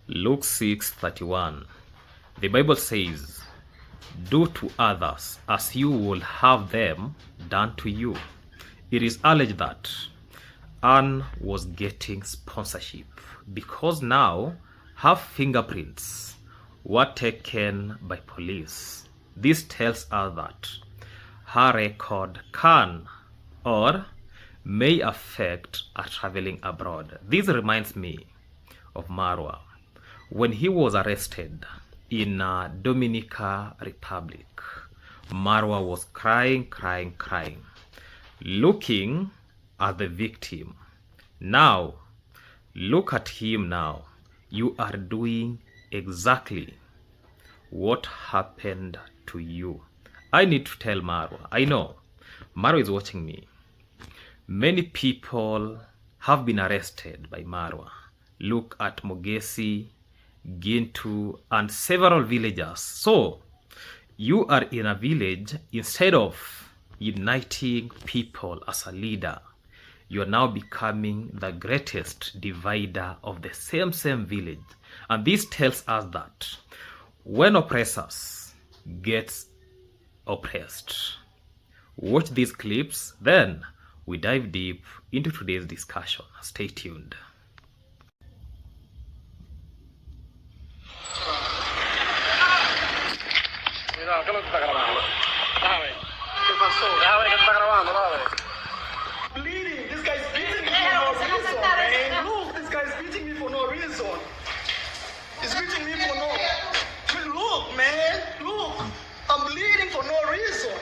Luke 6:31. The Bible says, "Do to others as you would have them done to you." It is alleged that Anne was getting sponsorship because now her fingerprints were taken by police. This tells us that her record can or may affect her traveling abroad. This reminds me of Marwa when he was arrested in Dominica Republic. Marwa was crying, looking at the victim. Now, look at him now. You are doing exactly what happened to you. I need to tell Marwa. I know Marwa is watching me. Many people have been arrested by Marwa. Look at Mogesi, Gintu, and several villagers. So, you are in a village, instead of uniting people as a leader, you are now becoming the greatest divider of the same village. And this tells us that when oppressors get oppressed, watch these clips, then we dive deep into today's discussion. Stay tuned. Bleeding. This guy's beating me for no reason, man. Look, this guy's beating me for no reason. He's beating me for no. Look, man. Look, I'm bleeding for no reason.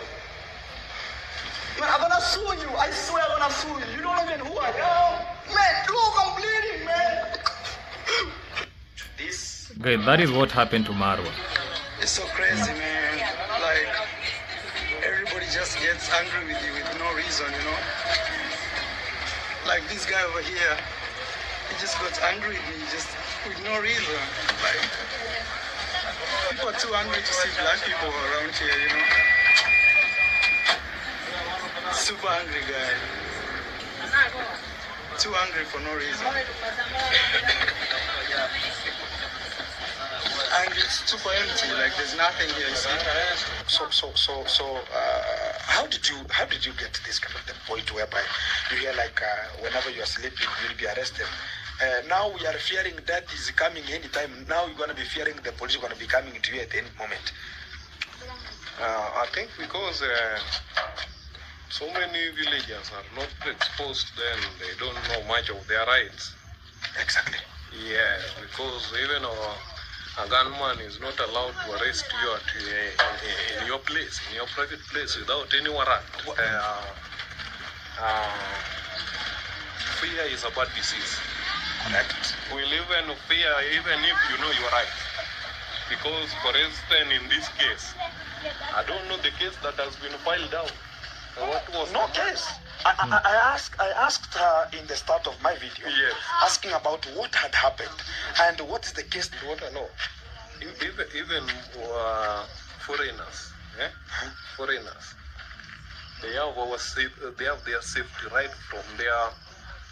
Man, I'm gonna sue you. I swear I'm gonna sue you. You don't even know who I am. Man, look, I'm bleeding, man. This. Okay, that is what happened to Marwa. It's so crazy, man. Like, everybody just gets angry with you with no reason, you know? Like this guy over here, he just got angry with me just with no reason. Like, people are too angry to see black people around here, you know? Super angry guy. Too angry for no reason. And it's super empty, like there's nothing here, you see? So, how did you get to this kind of the point whereby you hear like whenever you are sleeping you'll be arrested? Now we are fearing that is coming anytime. Now you're gonna be fearing the police are gonna be coming to you at any moment. I think because so many villagers are not exposed, then they don't know much of their rights. Exactly. Yes, because even a gunman is not allowed to arrest you at in your place, in your private place, without any warrant. Fear is a bad disease. Correct. We live in fear even if you know you're right. Because, for instance, in this case, I don't know the case that has been filed out. What was No case. I asked her in the start of my video, Yes. asking about what had happened and what is the case. What I know, even foreigners, foreigners, they have their safety right from their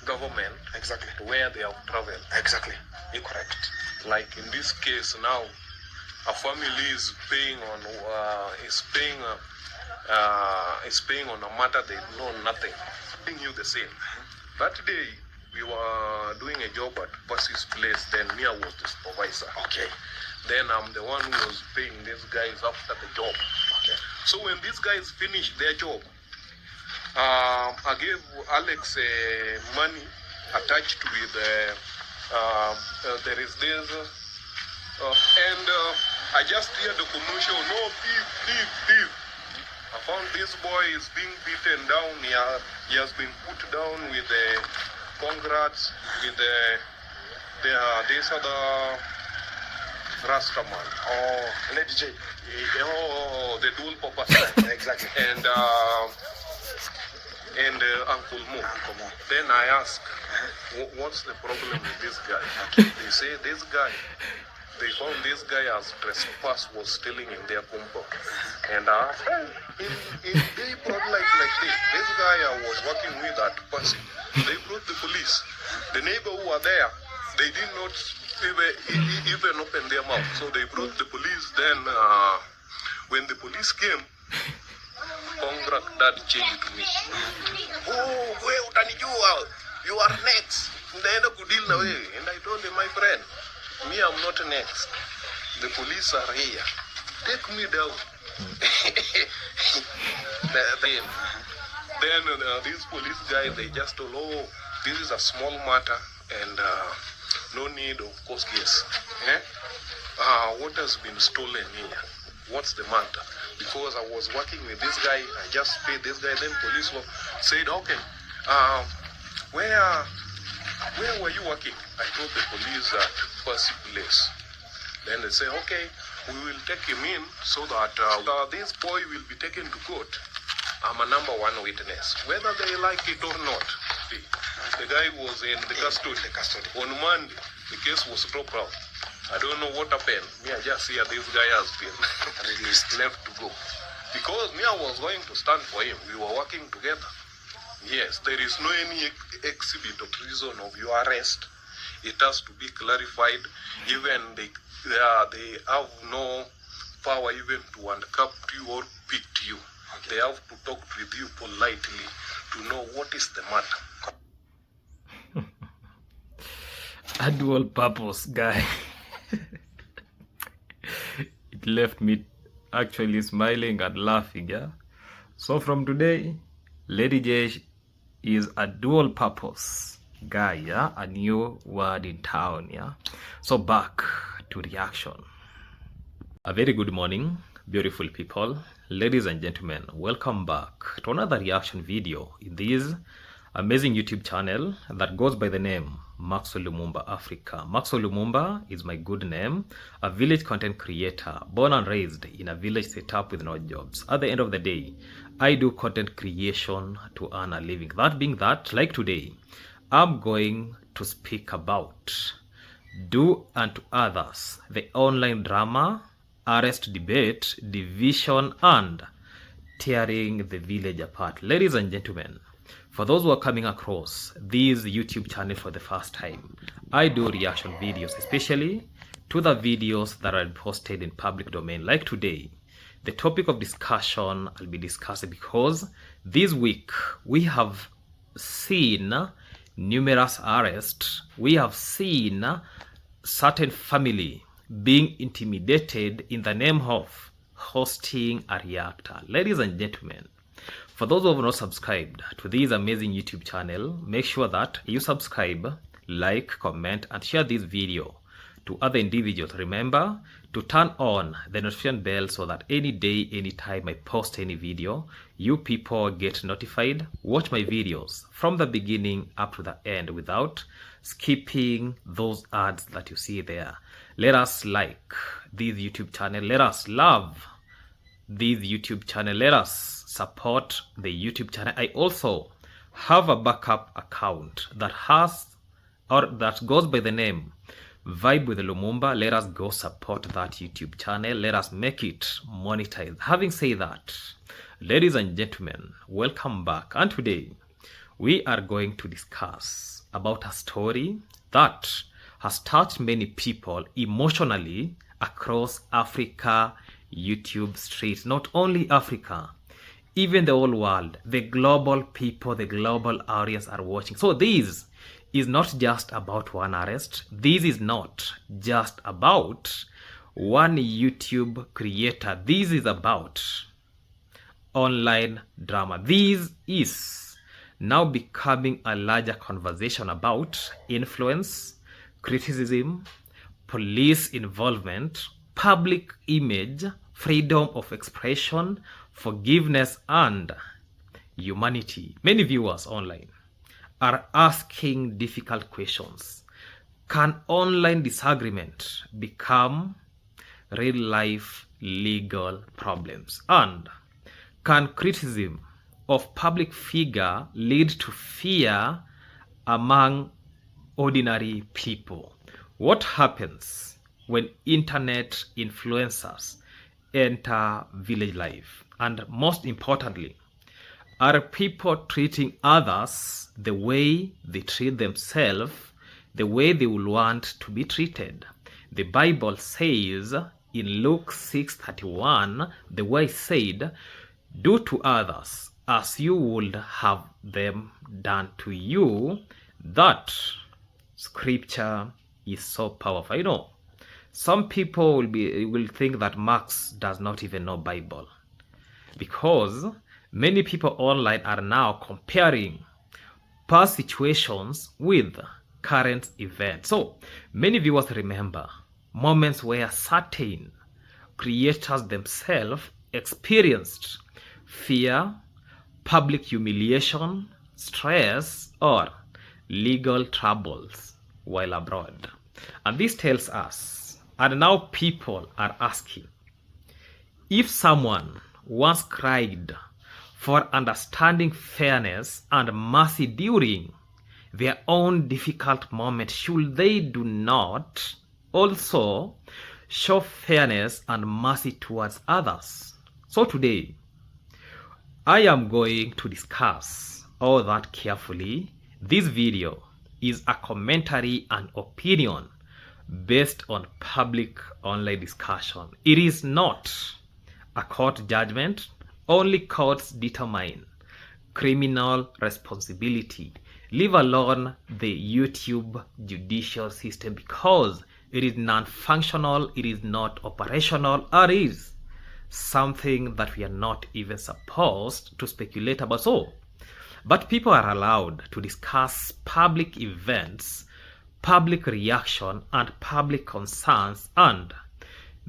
government. Exactly. To where they have traveled. Exactly. You're correct. Like in this case now, a family is paying on on a matter they know nothing. Paying you the same. That day we were doing a job at Percy's place. Then Mia was the supervisor. Okay. Then I'm the one who was paying these guys after the job. Okay. So when these guys finished their job, I gave Alex money attached with there is this, and I just hear the commotion. No, thief. I found this boy is being beaten down. He has been put down with the congrats with this other Rastaman. Oh, Lady J. Oh, the dual purpose. Exactly. And Uncle Mo. Then I ask, what's the problem with this guy? They say this guy, they found this guy as trespass, was stealing in their compound. And I asked, in they brought like this guy I was working with at Percy, they brought the police. The neighbor who were there, they did not even open their mouth. So they brought the police. Then when the police came, Kongrak dad changed to me. Oh, we utanijua. You are next. Ndaenda kudeal na wewe. And I told him, my friend, me I'm not next. The police are here. Take me down. Then these police guys, they just told, oh, this is a small matter and no need of course case. What has been stolen here? What's the matter? Because I was working with this guy, I just paid this guy. Then police said, okay, where were you working? I told the police at Percy Place. Then they say, okay, we will take him in so that this boy will be taken to court. I'm a number one witness, whether they like it or not. The guy was in the custody. On Monday, the case was dropped out. I don't know what happened. Me, I just hear this guy has been released, left to go. Because me, I was going to stand for him. We were working together. Yes, there is no any exhibit or reason of your arrest. It has to be clarified. Even they have no power even to handcuff you or pick you. Okay. They have to talk with you politely to know what is the matter. A dual purpose guy. It left me actually smiling and laughing, yeah. So from today, Lady J is a dual purpose guy, yeah. A new word in town, yeah. So back to reaction. A very good morning, beautiful people, ladies and gentlemen. Welcome back to another reaction video in this amazing YouTube channel that goes by the name Maxwell Lumumba Africa. Maxwell Lumumba is my good name, a village content creator, born and raised in a village set up with no jobs. At the end of the day, I do content creation to earn a living. That being that, like today, I'm going to speak about Do Unto Others, the online drama, arrest debate, division, and tearing the village apart. Ladies and gentlemen, for those who are coming across this YouTube channel for the first time, I do reaction videos, especially to the videos that are posted in public domain. Like today, the topic of discussion I'll be discussing because this week we have seen numerous arrests. We have seen certain family being intimidated in the name of hosting a reactor. Ladies and gentlemen, for those who have not subscribed to this amazing YouTube channel, make sure that you subscribe, like, comment, and share this video to other individuals. Remember to turn on the notification bell so that any day, anytime I post any video, you people get notified. Watch my videos from the beginning up to the end without skipping those ads that you see there. Let us like this YouTube channel. Let us love this YouTube channel. Let us support the YouTube channel. I also have a backup account that goes by the name Vibe with Lumumba. Let us go support that YouTube channel. Let us make it monetized. Having said that, ladies and gentlemen, welcome back. And today we are going to discuss about a story that has touched many people emotionally across Africa YouTube streets. Not only Africa, even the whole world, the global people, the global audience are watching. So this is not just about one arrest. This is not just about one YouTube creator. This is about online drama. This is now becoming a larger conversation about influence, criticism, police involvement, public image, freedom of expression, forgiveness, and humanity. Many viewers online are asking difficult questions. Can online disagreement become real-life legal problems? And can criticism of public figure lead to fear among ordinary people? What happens when internet influencers enter village life? And most importantly, are people treating others the way they treat themselves the way they will want to be treated. The Bible says in Luke 6:31, the way said, do to others as you would have them done to you. That scripture is so powerful. You know, some people will think that Marx does not even know Bible, because many people online are now comparing past situations with current events. So many viewers remember moments where certain creators themselves experienced fear, public humiliation, stress, or legal troubles while abroad. And this tells us, and now people are asking, if someone once cried for understanding, fairness, and mercy during their own difficult moment, should they do not also show fairness and mercy towards others? So today, I am going to discuss all that carefully. This video is a commentary and opinion based on public online discussion. It is not a court judgment. Only courts determine criminal responsibility, leave alone the YouTube judicial system, because it is non-functional, it is not operational, or is something that we are not even supposed to speculate about. So, but people are allowed to discuss public events, public reaction, and public concerns, and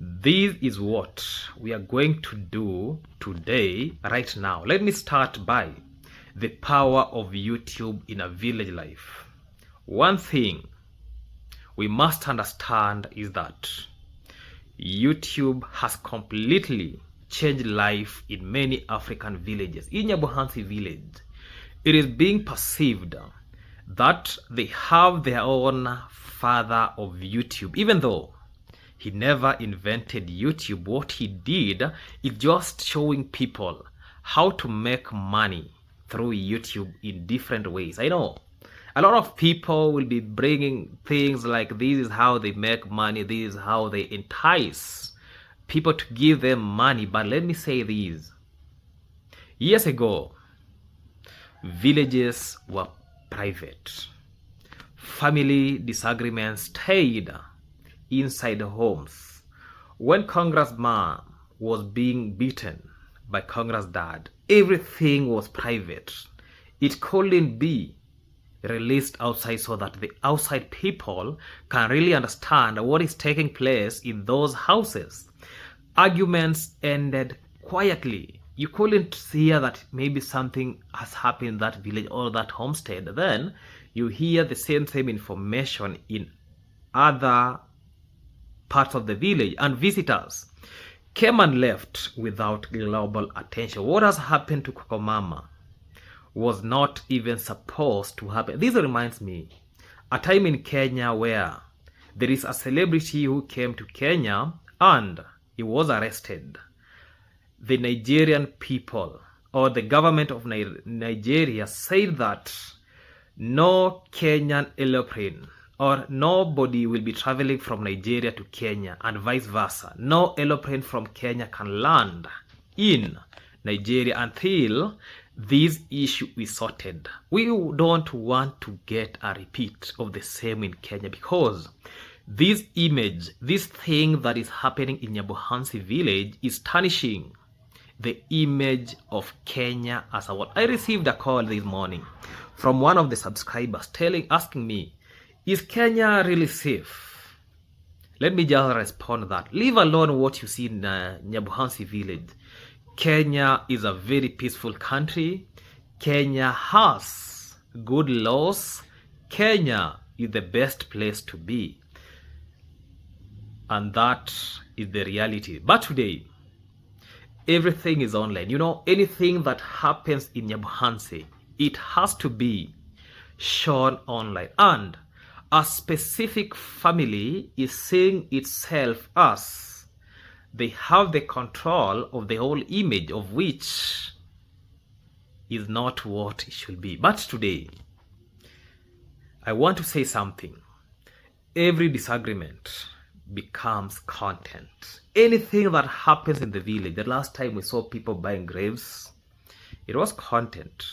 this is what we are going to do today, right now. Let me start by the power of YouTube in a village life. One thing we must understand is that YouTube has completely changed life in many African villages. In Nyabohansi village, it is being perceived that they have their own father of YouTube. Even though he never invented YouTube, what he did is just showing people how to make money through YouTube in different ways. I know a lot of people will be bringing things like, this is how they make money, this is how they entice people to give them money. But let me say this. Years ago, villages were private. Family disagreements stayed inside homes. When Congressman was being beaten by Congress dad, everything was private. It couldn't be released outside so that the outside people can really understand what is taking place in those houses. Arguments ended quietly. You couldn't hear that maybe something has happened in that village or that homestead. Then you hear the same information in other parts of the village, and visitors came and left without global attention. What has happened to Kokomama was not even supposed to happen. This reminds me a time in Kenya where there is a celebrity who came to Kenya and he was arrested. The Nigerian people, or the government of Nigeria, said that no Kenyan aeroplane or nobody will be traveling from Nigeria to Kenya, and vice versa. No aeroplane from Kenya can land in Nigeria until this issue is sorted. We don't want to get a repeat of the same in Kenya, because this image, this thing that is happening in Nyabohansi village is tarnishing the image of Kenya as a whole. I received a call this morning from one of the subscribers asking me, is Kenya really safe? Let me just respond that. Leave alone what you see in Nyabohansi village. Kenya is a very peaceful country. Kenya has good laws. Kenya is the best place to be. And that is the reality. But today, everything is online. You know, anything that happens in Nyabohansi, it has to be shown online. And a specific family is seeing itself as they have the control of the whole image, of which is not what it should be. But today, I want to say something. every disagreement becomes content. Anything that happens in the village, the last time we saw people buying graves, it was content.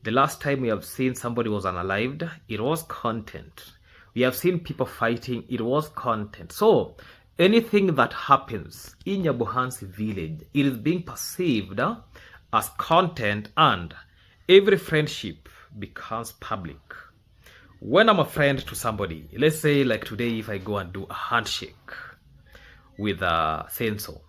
The last time we have seen somebody was unalived, it was content. We have seen people fighting, it was content. So anything that happens in Nyabuhansi village, it is being perceived as content, and every friendship becomes public. When I'm a friend to somebody, let's say like today, if I go and do a handshake with a Senso,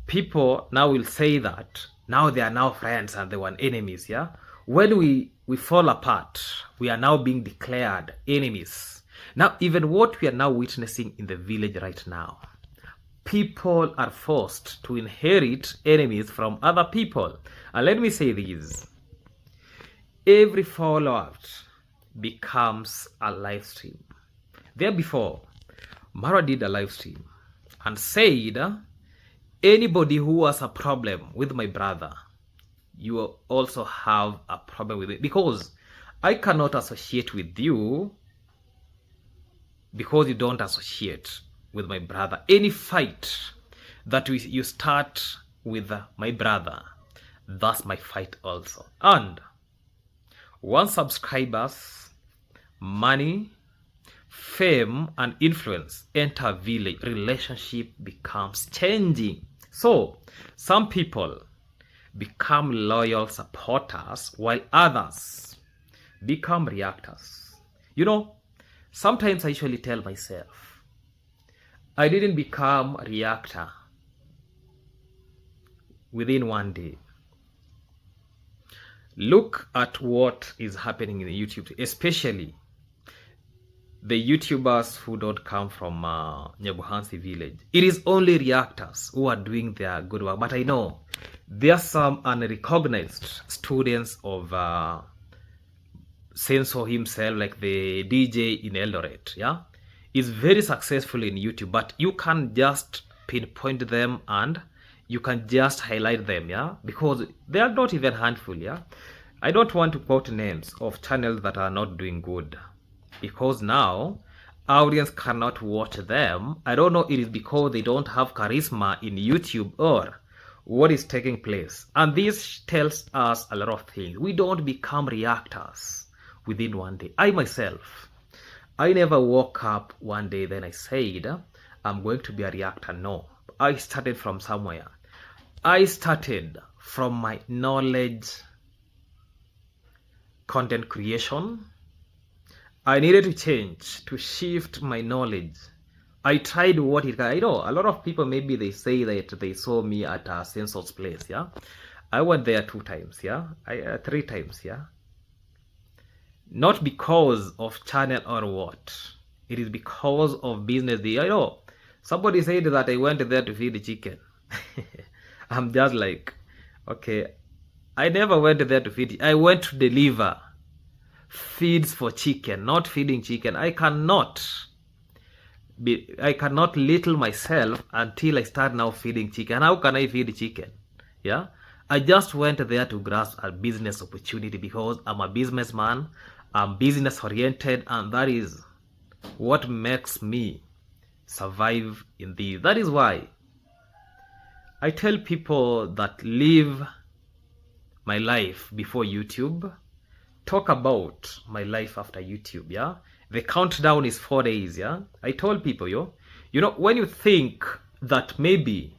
people now will say that now they are now friends and they were enemies, yeah? When we fall apart, we are now being declared enemies. Now, even what we are now witnessing in the village right now, people are forced to inherit enemies from other people. And let me say this, every fallout becomes a live stream. There before, Marwa did a live stream and said, anybody who has a problem with my brother, you also have a problem with it, because I cannot associate with you because you don't associate with my brother. Any fight that you start with my brother, that's my fight also. And once subscribers, money, fame, and influence enter village, relationship becomes changing. So some people become loyal supporters while others become reactors. You know, sometimes I usually tell myself, I didn't become a reactor within one day. Look at what is happening in the YouTube, especially the YouTubers who don't come from Nyabuhansi village. It is only reactors who are doing their good work. But I know there are some unrecognized students of Senso himself, like the DJ in Eldoret, yeah? Is very successful in YouTube, but you can just pinpoint them and you can just highlight them, yeah? Because they are not even handful, yeah? I don't want to quote names of channels that are not doing good, because now audience cannot watch them. I don't know, it is because they don't have charisma in YouTube or what is taking place. And this tells us a lot of things. We don't become reactors within one day. I myself, I never woke up one day then I said, I'm going to be a reactor. No, I started from somewhere. I started from my knowledge, content creation. I needed to change, to shift my knowledge. I tried what it can. I know a lot of people, maybe they say that they saw me at a Sensor's place, yeah? I went there 2 times, yeah? 3 times, yeah? Not because of channel or what. It is because of business. I know somebody said that I went there to feed the chicken. I'm just like, okay, I never went there to feed. I went to deliver feeds for chicken, not feeding chicken. I cannot little myself until I start now feeding chicken. How can I feed chicken? Yeah, I just went there to grasp a business opportunity because I'm a businessman. I'm business oriented, and that is what makes me survive in this. That is why I tell people that live my life before YouTube, talk about my life after YouTube, yeah? The countdown is 4 days, yeah? I told people, you know, when you think that maybe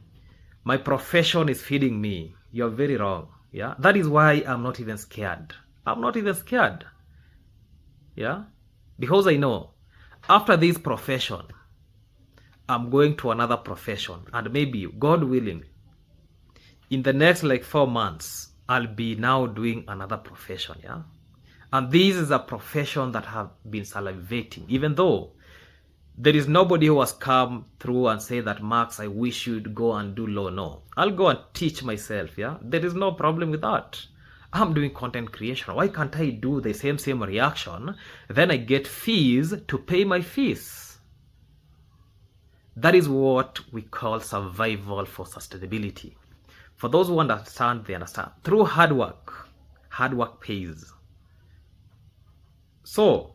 my profession is feeding me, you're very wrong, yeah? That is why I'm not even scared. I'm not even scared, yeah? Because I know after this profession, I'm going to another profession, and maybe, God willing, in the next like 4 months, I'll be now doing another profession, yeah? And this is a profession that have been salivating, even though there is nobody who has come through and say that, Max, I wish you'd go and do law. No, I'll go and teach myself, yeah? There is no problem with that. I'm doing content creation. Why can't I do the same reaction? Then I get fees to pay my fees. That is what we call survival for sustainability. For those who understand, they understand. Through hard work pays. So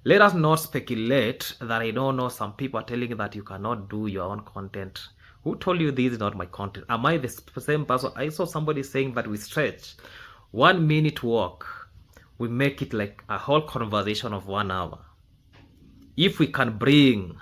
Let us not speculate that I don't know. Some people are telling you that you cannot do your own content. Who told you this is not my content? Am I the same person? I saw somebody saying that we stretch 1 minute walk, we make it like a whole conversation of 1 hour. If we can bring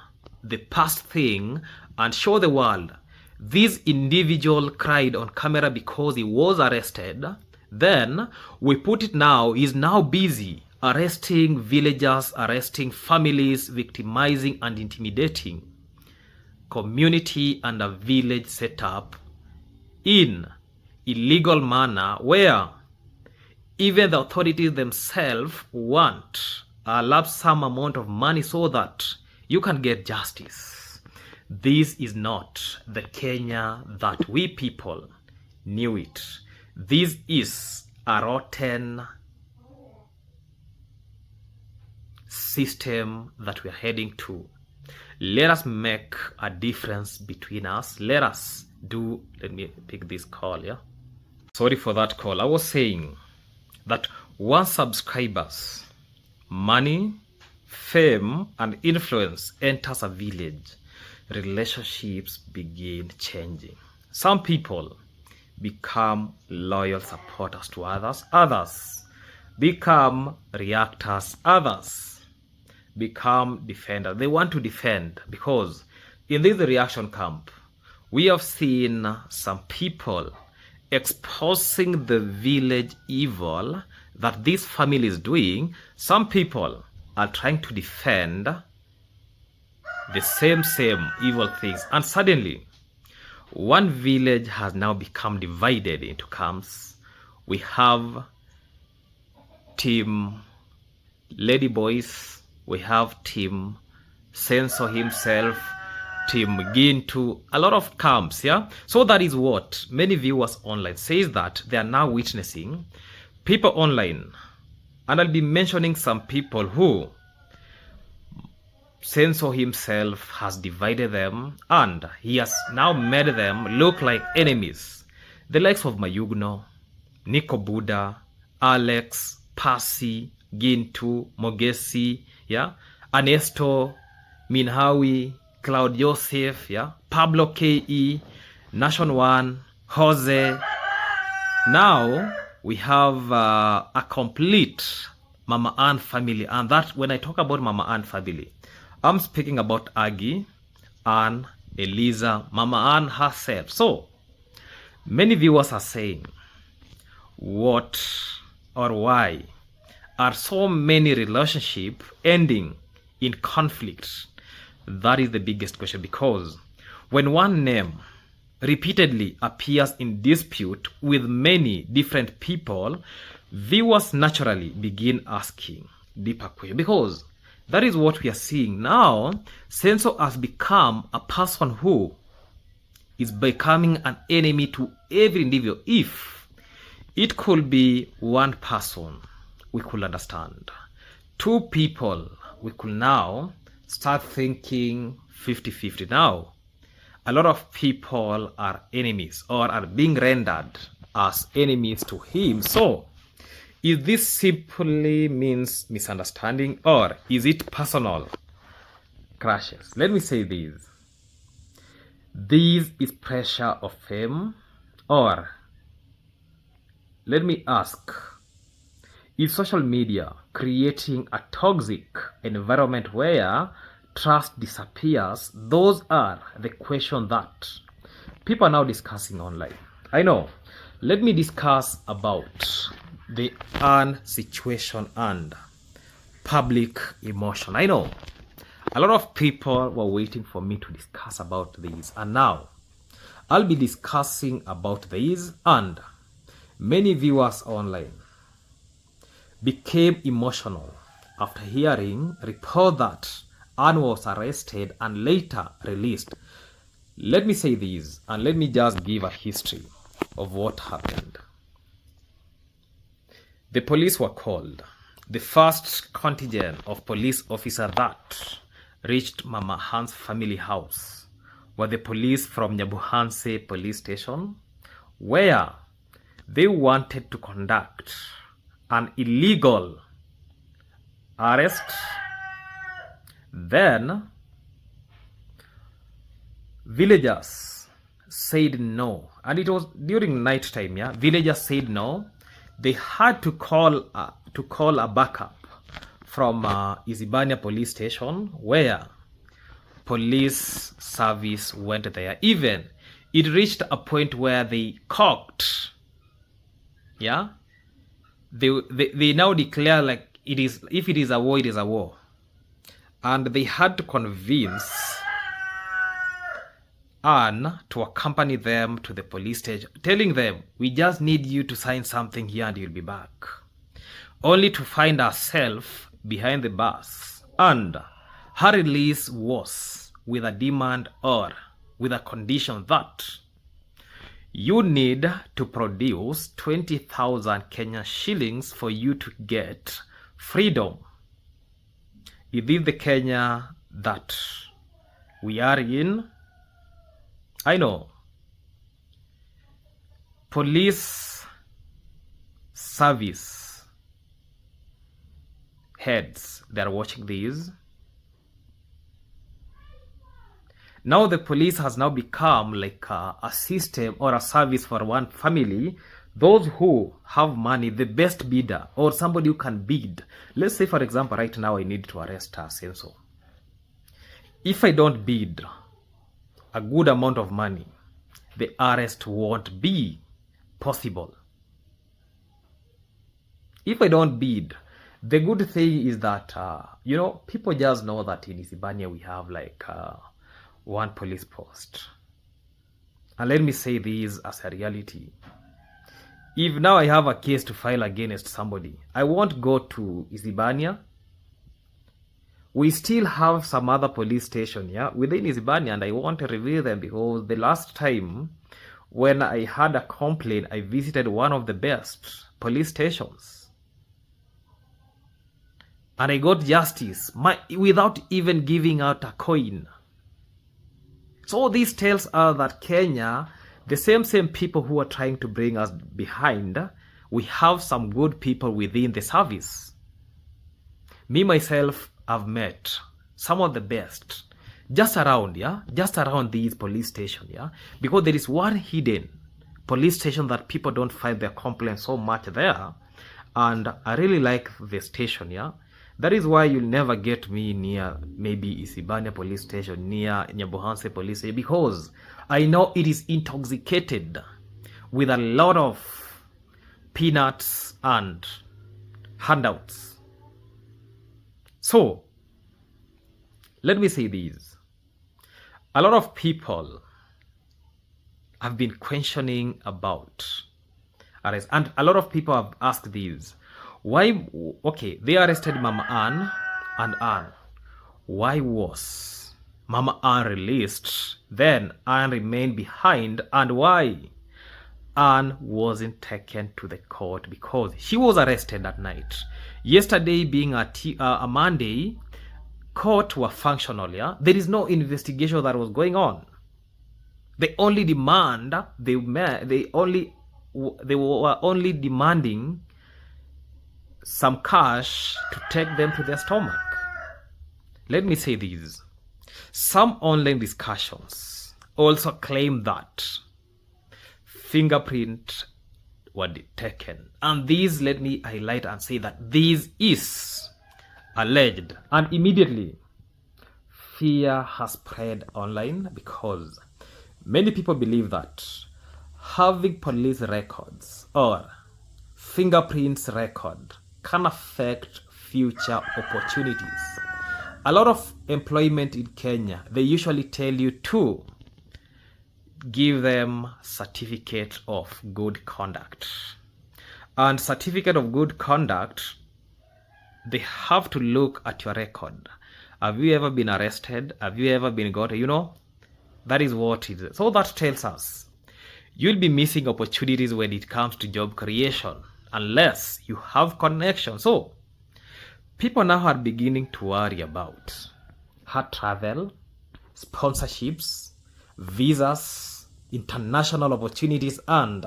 the past thing and show the world this individual cried on camera because he was arrested, then we put it now, he's now busy arresting villagers, arresting families, victimizing and intimidating community and a village setup in illegal manner, where even the authorities themselves want a lump sum amount of money so that you can get justice. This is not the Kenya that we people knew it. This is a rotten system that we are heading to. Let us make a difference between us. Let me pick this call, yeah? Sorry for that call. I was saying that once subscribers, money, fame, and influence enters a village, relationships begin changing. Some people become loyal supporters to others. Others become reactors. Others become defenders. They want to defend, because in this reaction camp, we have seen some people exposing the village evil that this family is doing. Some people are trying to defend the same evil things, and suddenly one village has now become divided into camps. We have Team Lady Boys, we have Team Censor himself, Team Gintu, a lot of camps, yeah? So that is what many viewers online says, that they are now witnessing people online. And I'll be mentioning some people who Censor himself has divided them, and he has now made them look like enemies. The likes of Mayugno, Nico Buddha, Alex, Percy, Gintu, Mogesi, yeah, Ernesto, Minhawi, Cloud Joseph, yeah, Pablo Ke, Nation One, Jose. Now we have a complete Mama Ann family, and that, when I talk about Mama Ann family, I'm speaking about Aggie, Ann, Eliza, Mama Ann herself. So many viewers are saying, what or why are so many relationships ending in conflict? That is the biggest question, because when one name repeatedly appears in dispute with many different people, viewers naturally begin asking deeper questions, because that is what we are seeing now. Censor has become a person who is becoming an enemy to every individual. If it could be one person, we could understand. Two people, we could now start thinking 50-50. Now, a lot of people are enemies or are being rendered as enemies to him. So, is this simply means misunderstanding, or is it personal crashes? Let me say this. This is pressure of fame, or let me ask, is social media creating a toxic environment where trust disappears? Those are the questions that people are now discussing online. I know. Let me discuss about the Ann situation and public emotion. I know a lot of people were waiting for me to discuss about this, and now I'll be discussing about this. And many viewers online became emotional after hearing report that Ann was arrested and later released. Let me say this, and let me just give a history of what happened. The police were called. The first contingent of police officers that reached Mama Ann's family house were the police from Nyabuhanse police station, where they wanted to conduct an illegal arrest Then villagers said no, and it was during night time. Yeah, villagers said no. They had to call a backup from Isibania police station, where police service went there. Even it reached a point where they cocked. Yeah, they now declare like it is, if it is a war, it is a war, and they had to convince Anne to accompany them to the police station, telling them, we just need you to sign something here and you'll be back. Only to find herself behind the bars, and her release was with a demand, or with a condition, that you need to produce 20,000 Kenya shillings for you to get freedom. Is this the Kenya that we are in? I know police service heads, they are watching these. Now the police has now become like a system or a service for one family. Those who have money, the best bidder, or somebody who can bid. Let's say, for example, right now I need to arrest a Senso. If I don't bid a good amount of money, the arrest won't be possible. If I don't bid, the good thing is that, people just know that in Isibania we have like one police post. And let me say this as a reality. If now I have a case to file against somebody, I won't go to Isibania. We still have some other police station, within Isibania, and I want to reveal them, because the last time when I had a complaint, I visited one of the best police stations, and I got justice without even giving out a coin. So this tells us that Kenya, the same people who are trying to bring us behind, we have some good people within the service. Me, myself, I've met some of the best just around these police stations, because there is one hidden police station that people don't find their complaints so much there, and I really like the station, That is why you'll never get me near maybe Isibania police station, near Nyabohanse police station, because I know it is intoxicated with a lot of peanuts and handouts. So, let me say this. A lot of people have been questioning about arrest, and a lot of people have asked this. Why, okay, they arrested Mama Anne and Anne. Why was Mama Anne released, then Anne remained behind, and why Anne wasn't taken to the court? Because she was arrested that night. Yesterday being a Monday, court were functional, There is no investigation that was going on. The only demand they were only demanding some cash to take them to their stomach. Let me say this. Some online discussions also claim that fingerprint were taken. And these, let me highlight and say that this is alleged. And immediately, fear has spread online, because many people believe that having police records or fingerprints record can affect future opportunities. A lot of employment in Kenya, they usually tell you to give them certificate of good conduct. And certificate of good conduct, they have to look at your record. Have you ever been arrested? Have you ever been got, That is what it is. So that tells us you'll be missing opportunities when it comes to job creation, unless you have connection. So people now are beginning to worry about hard travel, sponsorships, visas, international opportunities, and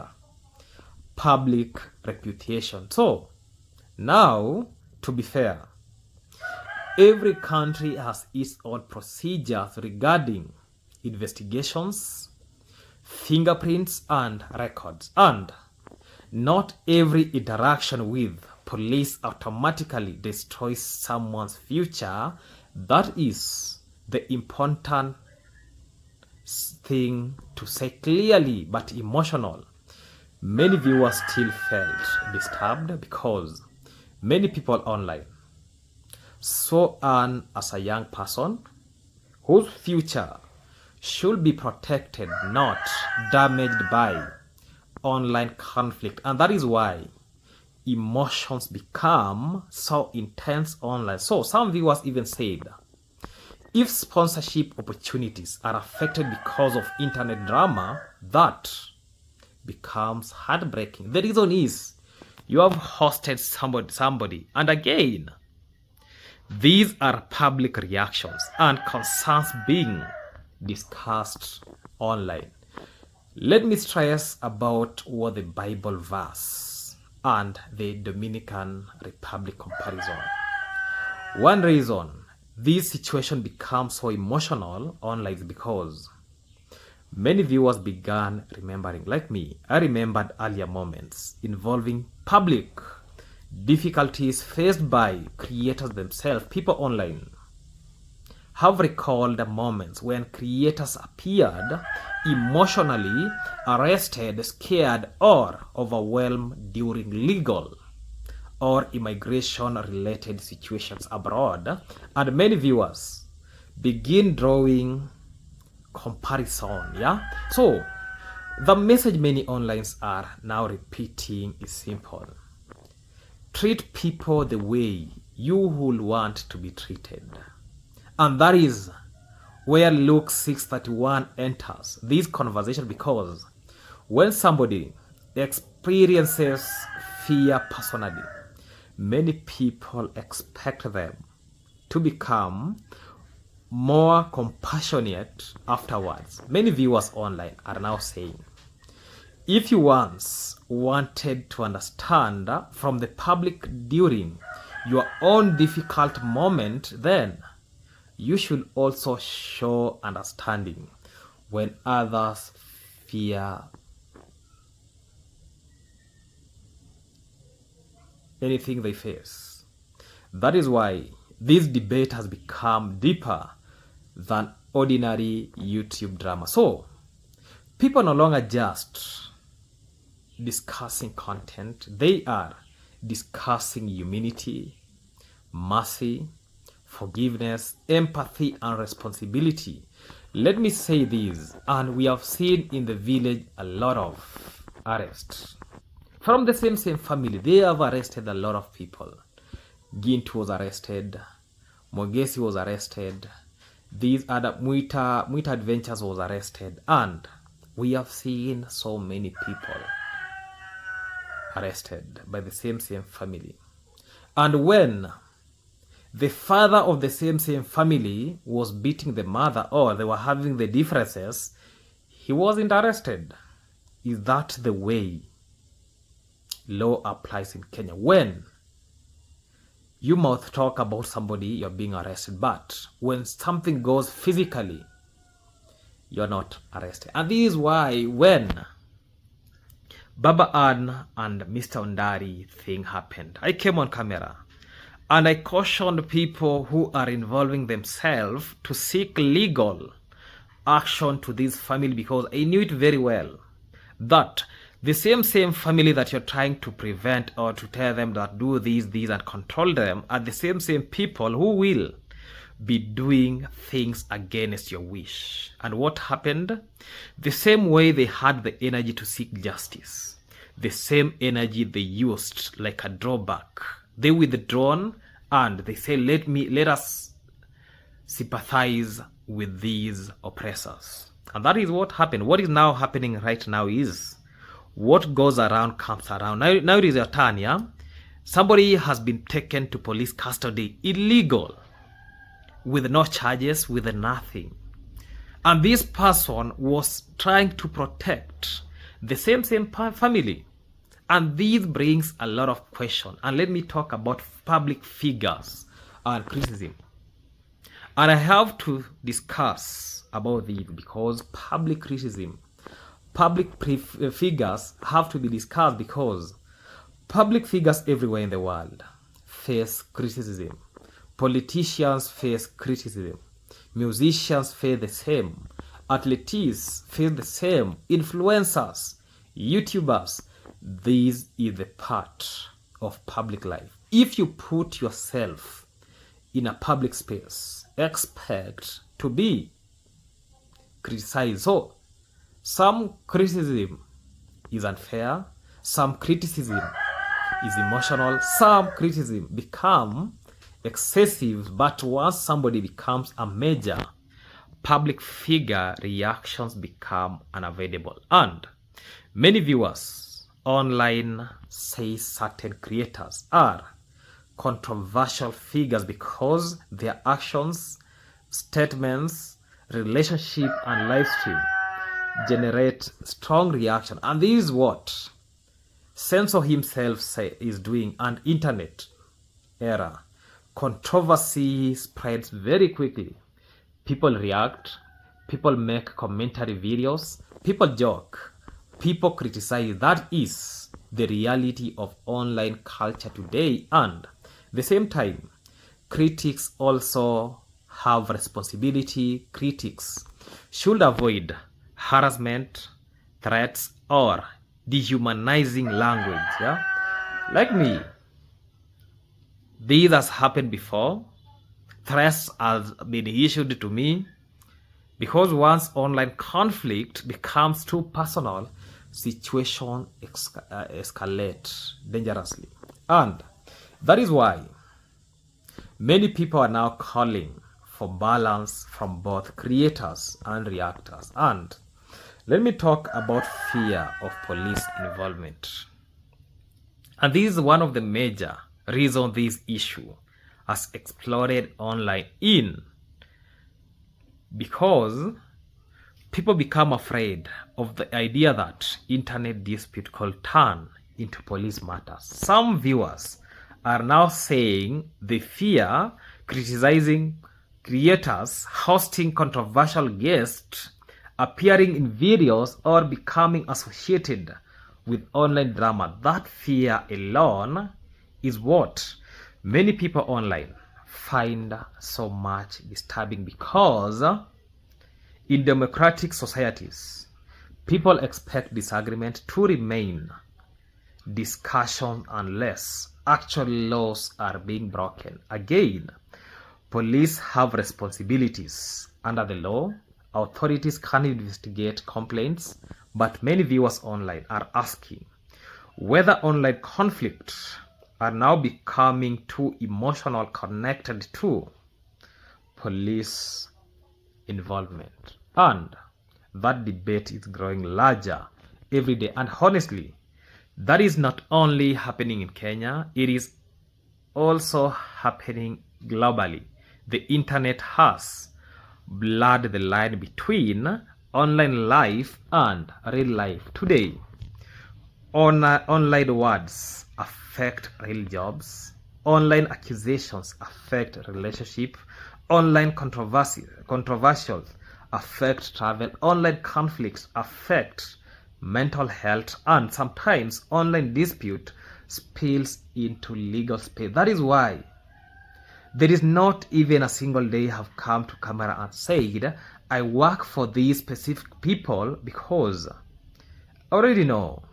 public reputation. So now, to be fair, Every country has its own procedures regarding investigations, fingerprints, and records. And not every interaction with police automatically destroys someone's future. That is the important thing to say clearly but emotional. Many viewers still felt disturbed because many people online saw Anne as a young person whose future should be protected, not damaged by online conflict. And that is why emotions become so intense online. So some viewers even said, if sponsorship opportunities are affected because of internet drama, that becomes heartbreaking. The reason is you have hosted somebody, and again, these are public reactions and concerns being discussed online. Let me stress about what the Bible verse and the Dominican Republic comparison. One reason this situation becomes so emotional online is because many viewers began remembering, like me, I remembered earlier moments involving public difficulties faced by creators themselves. People online have recalled moments when creators appeared emotionally arrested, scared, or overwhelmed during legal or immigration-related situations abroad, and many viewers begin drawing comparison. So the message many onlines are now repeating is simple: treat people the way you would want to be treated. And that is where Luke 6:31 enters this conversation, because when somebody experiences fear personally, many people expect them to become more compassionate afterwards. Many viewers online are now saying, if you once wanted to understand from the public during your own difficult moment, then you should also show understanding when others fear anything they face. That is why this debate has become deeper than ordinary YouTube drama. So people no longer just discussing content, they are discussing humanity, mercy, forgiveness, empathy, and responsibility. Let me say this, and we have seen in the village a lot of arrests from the same family. They have arrested a lot of people. Gint was arrested, Mogesi was arrested, these other Muita Adventures was arrested, and we have seen so many people arrested by the same family. And when the father of the same family was beating the mother, or they were having the differences, he wasn't arrested. Is that the way law applies in Kenya? When you mouth talk about somebody, you're being arrested, but when something goes physically, you're not arrested. And this is why when Baba Ann and Mr. Ondari thing happened, I came on camera and I cautioned people who are involving themselves to seek legal action to this family, because I knew it very well that the same family that you're trying to prevent or to tell them that do these and control them are the same people who will be doing things against your wish. And what happened? The same way they had the energy to seek justice, the same energy they used like a drawback. They withdrawn and they say, let us sympathize with these oppressors. And that is what happened. What is now happening right now is what goes around comes around. Now it is your turn, Somebody has been taken to police custody, illegal, with no charges, with nothing. And this person was trying to protect the same family. And this brings a lot of questions. And let me talk about public figures and criticism. And I have to discuss about this because public criticism, figures have to be discussed because public figures everywhere in the world face criticism. Politicians face criticism. Musicians face the same. Athletes face the same. Influencers, YouTubers. This is the part of public life. If you put yourself in a public space, expect to be criticized. So, some criticism is unfair, some criticism is emotional, some criticism become excessive, but once somebody becomes a major public figure, reactions become unavoidable. And many viewers online say certain creators are controversial figures because their actions, statements, relationship, and live stream generate strong reaction. And this is what Censor himself is doing. An internet era, controversy spreads very quickly. People react, people make commentary videos, people joke, people criticize. That is the reality of online culture today. And at the same time, critics also have responsibility. Critics should avoid harassment, threats, or dehumanizing language. Yeah, like me, this has happened before. Threats has been issued to me because once online conflict becomes too personal, situation escalate dangerously. And that is why many people are now calling for balance from both creators and reactors. And let me talk about fear of police involvement. And this is one of the major reasons this issue has exploded online because people become afraid of the idea that internet dispute could turn into police matters. Some viewers are now saying they fear criticizing creators, hosting controversial guests, appearing in videos, or becoming associated with online drama. That fear alone is what many people online find so much disturbing, because in democratic societies, people expect disagreement to remain discussion unless actual laws are being broken. Again, police have responsibilities under the law. Authorities can investigate complaints, but many viewers online are asking whether online conflicts are now becoming too emotional connected to police involvement. And that debate is growing larger every day. And honestly, that is not only happening in Kenya, it is also happening globally. The internet has blurred the line between online life and real life. Today, online words affect real jobs. Online accusations affect relationship. Online controversial affect travel. Online conflicts affect mental health, and sometimes online dispute spills into legal space. That is why there is not even a single day I have come to camera and said I work for these specific people, because I already know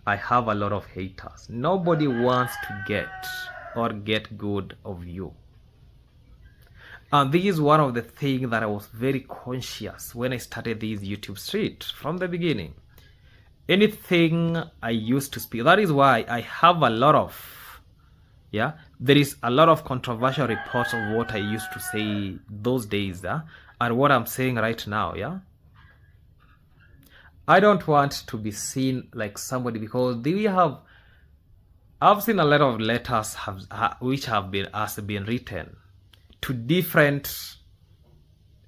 I have a lot of haters. Nobody wants to get good of you. And this is one of the things that I was very conscious when I started this YouTube street from the beginning. Anything I used to speak, that is why I have a lot of, there is a lot of controversial reports of what I used to say those days, and what I'm saying right now, I don't want to be seen like somebody, because I've seen a lot of letters which have been written to different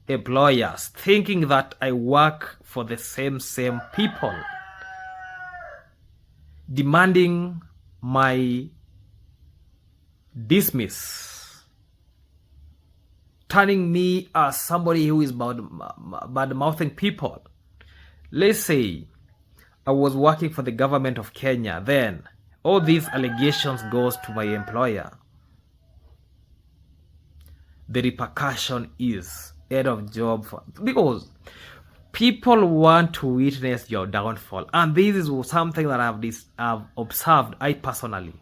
employers, thinking that I work for the same people, demanding my dismiss. turning me as somebody who is bad-mouthing people. Let's say I was working for the government of Kenya, then all these allegations goes to my employer. The repercussion is end of job because people want to witness your downfall, and this is something that I've observed I personally,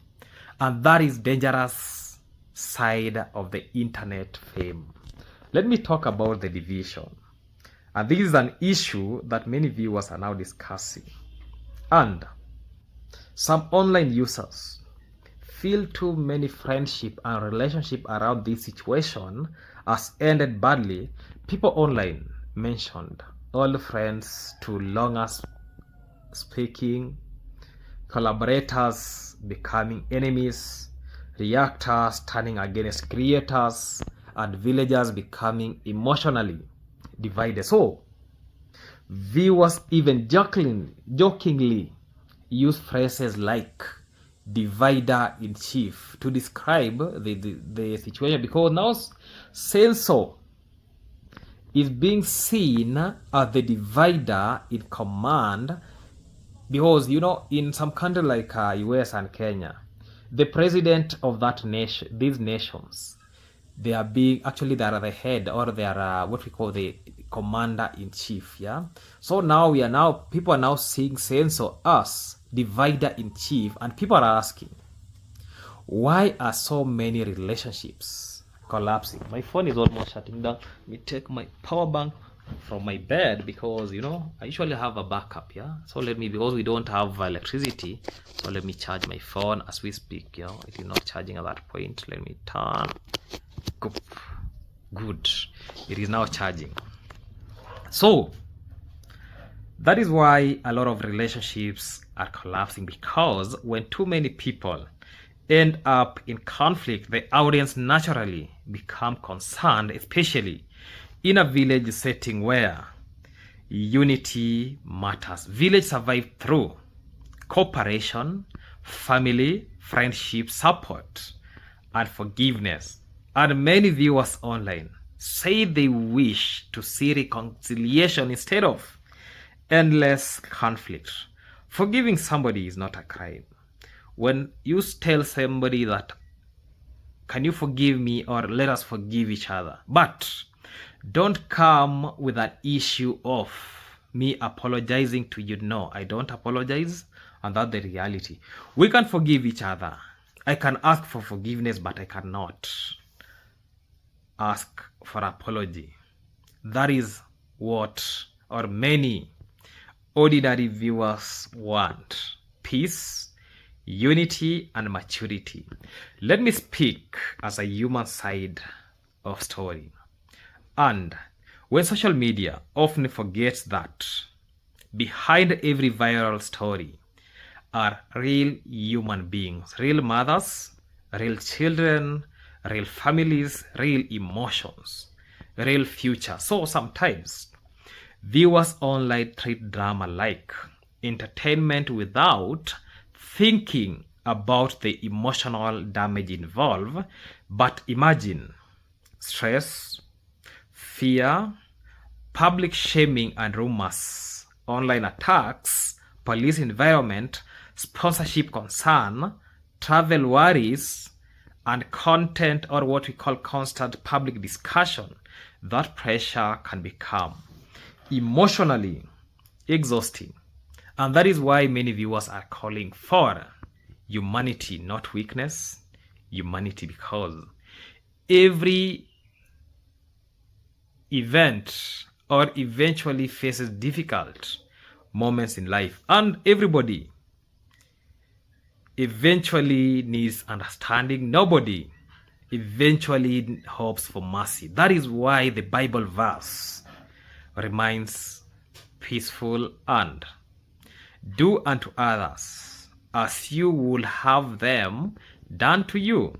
and that is dangerous side of the internet fame. Let me talk about the division, and this is an issue that many viewers are now discussing, and some online users feel too many friendship and relationship around this situation has ended badly. People online mentioned old friends to longer speaking, collaborators becoming enemies, reactors turning against creators, and villagers becoming emotionally divided. So viewers even jokingly use phrases like divider in chief to describe the situation, because now censor is being seen as the divider in command, because in some country like US and Kenya, the president of that nation, these nations, they are the head, or they are what we call the commander in chief. Yeah, so people are now seeing censor as divider in chief, and people are asking, why are so many relationships collapsing? My phone is almost shutting down. Let me take my power bank from my bed, because I usually have a backup. Yeah, so because we don't have electricity, so let me charge my phone as we speak. It is not charging at that point. Let me turn. Good, it is now charging. So that is why a lot of relationships are collapsing, because when too many people end up in conflict, the audience naturally become concerned, especially in a village setting where unity matters. Village survive through cooperation, family, friendship, support, and forgiveness. And many viewers online say they wish to see reconciliation instead of endless conflict. Forgiving somebody is not a crime. When you tell somebody that, can you forgive me, or let us forgive each other, but don't come with an issue of me apologizing to you. No, I don't apologize, and that's the reality. We can forgive each other. I can ask for forgiveness, but I cannot ask for apology. That is what, or many ordinary viewers want: peace, unity, and maturity. Let me speak as a human side of story. And when social media often forgets that behind every viral story are real human beings, real mothers, real children, real families, real emotions, real future. So sometimes viewers online treat drama like entertainment without thinking about the emotional damage involved. But imagine stress, fear, public shaming and rumors, online attacks, police environment, sponsorship concern, travel worries, and content, or what we call constant public discussion. That pressure can become emotionally exhausting. And that is why many viewers are calling for humanity, not weakness. Humanity, because every event or eventually faces difficult moments in life, and everybody eventually needs understanding. Nobody eventually hopes for mercy. That is why the Bible verse remains peaceful and do unto others as you would have them done to you.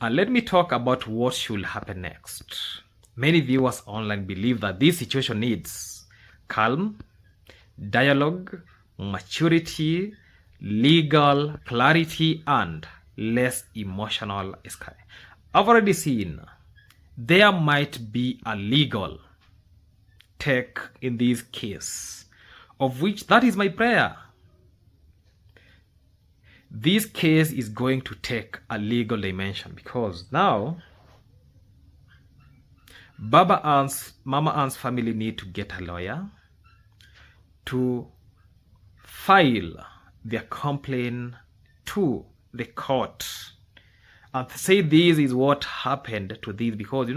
And let me talk about what should happen next. Many viewers online believe that this situation needs calm, dialogue, maturity, legal clarity, and less emotional escape. I've already seen there might be a legal take in this case, of which that is my prayer. This case is going to take a legal dimension because now Mama Ann's family need to get a lawyer to file their complaint to the court and say this is what happened to this, because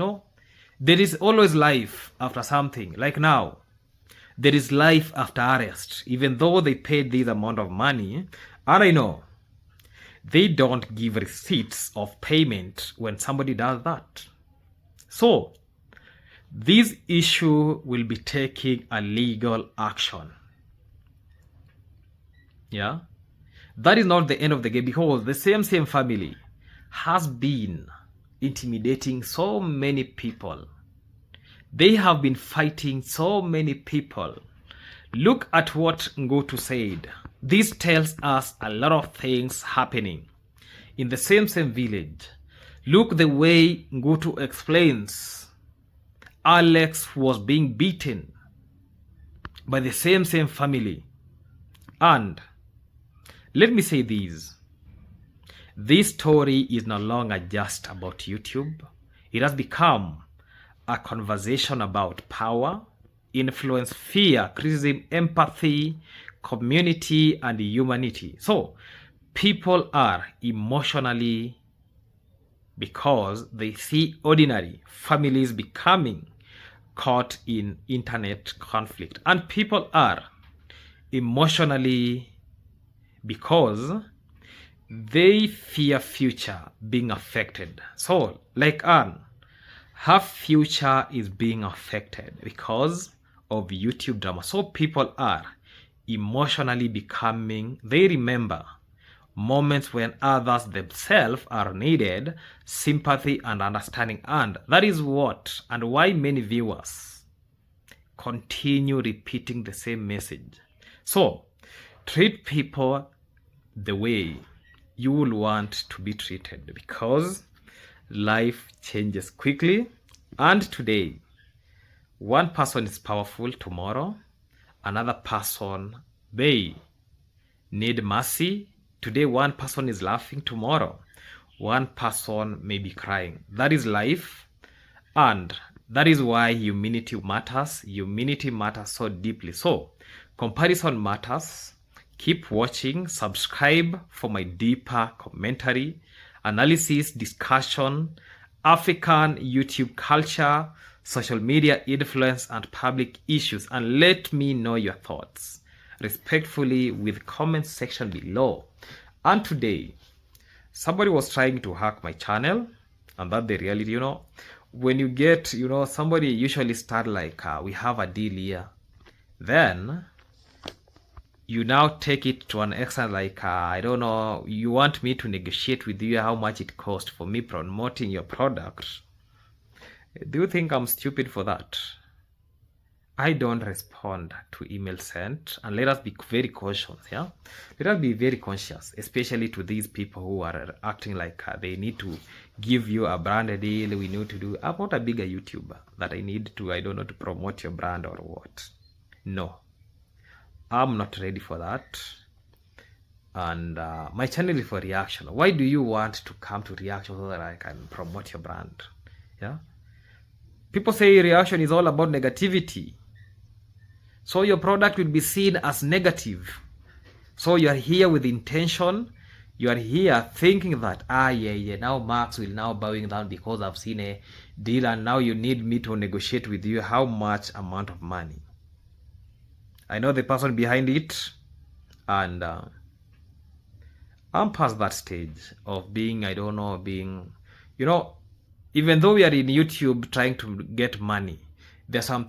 there is always life after something. Like now, there is life after arrest, even though they paid this amount of money. And I know they don't give receipts of payment when somebody does that. So this issue will be taking a legal action. Yeah, that is not the end of the game, because the same family has been intimidating so many people. They have been fighting so many people. Look at what Ngotu said. This tells us a lot of things happening in the same village. Look the way Ngotu explains. Alex was being beaten by the same family. And let me say this story is no longer just about YouTube. It has become a conversation about power, influence, fear, criticism, empathy, community, and humanity. So people are emotionally, because they see ordinary families becoming caught in internet conflict. And people are emotionally because they fear future being affected. So like Anne, her future is being affected because of YouTube drama. So people are emotionally becoming, they remember moments when others themselves are needed sympathy and understanding. And that is what and why many viewers continue repeating the same message. So treat people the way you will want to be treated, because life changes quickly. And today, one person is powerful, tomorrow another person may need mercy. Today one person is laughing, tomorrow one person may be crying. That is life, and that is why humanity matters. Humanity matters so deeply. So comparison matters. Keep watching, subscribe for my deeper commentary, analysis, discussion, African YouTube culture, social media influence, and public issues, and let me know your thoughts respectfully with comment section below. And today, somebody was trying to hack my channel, and that's the reality. When you get, somebody usually start like, we have a deal here, then you now take it to an extent like, I don't know, you want me to negotiate with you how much it costs for me promoting your product. Do you think I'm stupid for that? I don't respond to email sent, and let us be very cautious. Yeah, let us be very conscious, especially to these people who are acting like they need to give you a brand deal. We need to do. I'm not a bigger YouTuber that I need to, I don't know, to promote your brand or what. No, I'm not ready for that. And my channel is for reaction. Why do you want to come to reaction so that I can promote your brand? Yeah, people say reaction is all about negativity. So your product will be seen as negative. So you are here with intention. You are here thinking that, now Max will now bowing down because I've seen a deal, and now you need me to negotiate with you how much amount of money. I know the person behind it, and I'm past that stage of being, I don't know, being, even though we are in YouTube trying to get money, there's some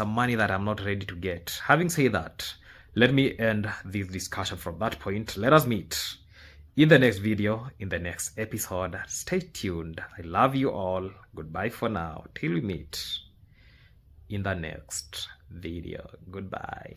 money that I'm not ready to get. Having said that, let me end this discussion from that point. Let us meet in the next video, in the next episode. Stay tuned. I love you all. Goodbye for now. Till we meet in the next video. Goodbye.